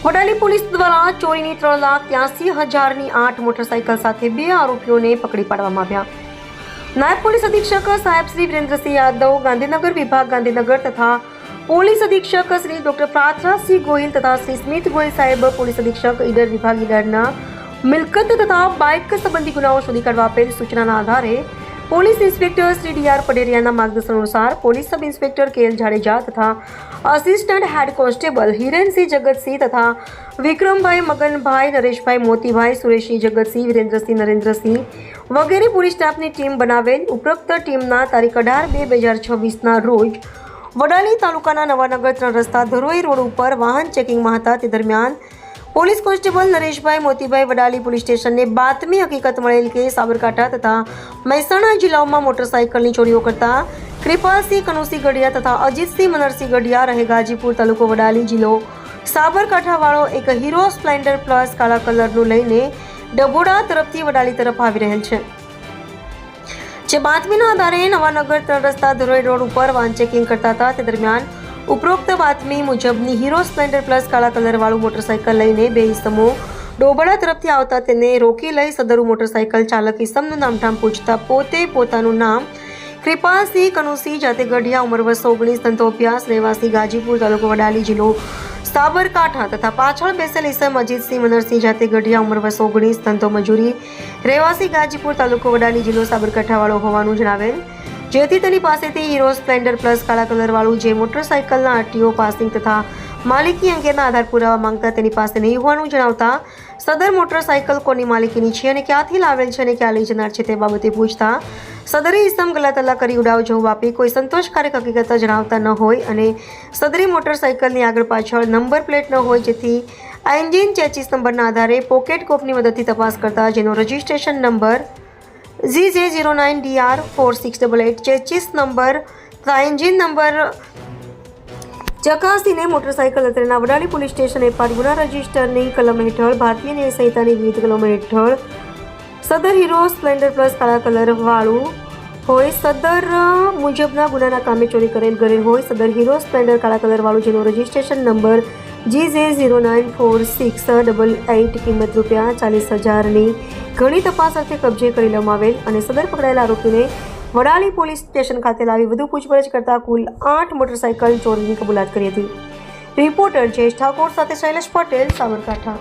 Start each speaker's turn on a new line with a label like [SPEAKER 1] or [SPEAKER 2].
[SPEAKER 1] Vadali police દ્વારા ચોરીની 3,83,000ની 8 motorcycle સાથે 2 આરોપીઓને પકડી પાડવામાં આવ્યા। નાયબ પોલીસ અધિક્ષક સાહેબ શ્રી વિરેન્દ્રસિંહ યાદવ ગાંધીનગર વિભાગ ગાંધીનગર તથા પોલીસ અધિક્ષક શ્રી ડોક્ટર પ્રાર્થનાસિંહ ગોહિલ તથા શ્રી સ્મિત ગોહિલ સાહેબ પોલીસ અધિક્ષક ઈડર વિભાગ ઈડરના મિલકત તથા બાઇક સંબંધી ગુનાઓ શોધી કાઢવા આપેલ સૂચનાના આધારે પોલીસ ઇન્સ્પેક્ટર શ્રી ડી.આર. પટેરિયાના માર્ગદર્શન અનુસાર પોલીસ સબ ઇન્સ્પેક્ટર કે.એલ. જાડેજા તથા આસિસ્ટન્ટ હેડ કોન્સ્ટેબલ હિરેનસિંહ જગતસિંહ તથા વિક્રમભાઈ મગનભાઈ નરેશભાઈ મોતીભાઈ સુરેશસિંહ જગતસિંહ વિરેન્દ્રસિંહ નરેન્દ્રસિંહ વગેરે પોલીસ સ્ટાફની ટીમ બનાવેલ ઉપરોક્ત ટીમના તારીખ 18/2/2026ના રોજ વડાલી તાલુકાના નવાનગર 3 રસ્તા ધરોઈ રોડ ઉપર વાહન ચેકિંગમાં હતા। તે દરમિયાન police constable Nareshbhai Motibhai Vadali police સ્ટેશનને બાતમી હકીકત મળેલ કે સાબરકાંઠા તથા મહેસાણા જિલ્લાઓમાં મોટરસાઇકલની ચોરીઓ કરતા કૃપાલસિંહ કનુસિંહ ગઢિયા તથા અજીતસિંહ મનરસિંહ ગઢિયા રહે ગાજીપુર તાલુકો વડાલી જિલ્લો સાબરકાંઠાવાળો એક હીરો સ્પ્લેન્ડર પ્લસ કાળા કલરનું લઈને ડભોડા તરફથી વડાલી તરફ આવી રહેલ છે। જે બાતમીના આધારે નવાનગર 3 રસ્તા ધરોઈ રોડ ઉપર વાહન ચેકિંગ કરતા હતા। તે દરમિયાન ઉપરોક્ત બાતમી મુજબની હીરો સ્પ્લેન્ડર પ્લસ કાળા કલરવાળું મોટરસાઇકલ લઈને 2 ઈસમો ડોબડા તરફથી આવતા તેને રોકી લઈ સદરુ મોટરસાઇકલ ચાલક ઈસમનું નામઠામ પૂછતા પોતે પોતાનું નામ કૃપાલસિંહ કનુસિંહ જાતે ગઢિયા ઉંમર વર્ષ 19 ધંધો અભ્યાસ રહેવાસી ગાજીપુર તાલુકો વડાલી જિલ્લો સાબરકાંઠા તથા પાછળ બેસેલ ઈસમ અજીતસિંહ મનરસિંહ જાતે ગઢિયા ઉંમર વર્ષ 19 ધંધો મજૂરી રહેવાસી ગાજીપુર તાલુકો વડાલી જિલ્લો સાબરકાંઠાવાળો હોવાનું જણાવેલ। જેથી તેની પાસેથી હીરો સ્પ્લેન્ડર પ્લસ કાળા કલરવાળું જે મોટરસાઇકલના આરટીઓ પાસિંગ તથા માલિકી અંગેના આધાર પુરાવા માંગતા તેની પાસે નહીં હોવાનું જણાવતા સદર મોટરસાઇકલ કોની માલિકીની છે અને ક્યાંથી લાવેલ છે અને ક્યાં લઈ જનાર છે તે બાબતે પૂછતા સદરી ઇસમ ગલાતલ્લા કરી ઉડાવ જવાબ આપી કોઈ સંતોષકારક હકીકત જણાવતા ન હોય અને સદરી મોટરસાઇકલની આગળ પાછળ નંબર પ્લેટ ન હોય, જેથી એન્જિન ચેચિસ નંબરના આધારે પોકેટ કોપની મદદથી તપાસ કરતા જેનો registration number ZJ09DR4688 chassis number તથા એન્જિન નંબર ચકાસીને મોટરસાઇકલ અત્રેના વડાલી પોલીસ સ્ટેશન એપાટ ગુના રજિસ્ટરની કલમ હેઠળ ભારતીય ન્યાય સંહિતાની વિવિધ કલમો હેઠળ સદર હીરો સ્પ્લેન્ડર પ્લસ કાળા કલરવાળું હોય, સદર મુજબના ગુનાના કામે ચોરી કરેલ હોય, સદર હીરો સ્પ્લેન્ડર કાળા કલરવાળું જેનો રજિસ્ટ્રેશન નંબર GJ094688 કિંમત ₹40,000ની ઘણી તપાસ અર્થે કબજે કરી લેવામાં આવેલ અને સદર પકડાયેલા આરોપીને વડાલી પોલીસ સ્ટેશન ખાતે લાવી વધુ પૂછપરછ કરતા કુલ 8 મોટરસાઇકલ ચોરીની કબૂલાત કરી હતી। રિપોર્ટર જયેશ ઠાકોર સાથે શૈલેષ પટેલ, સાબરકાંઠા।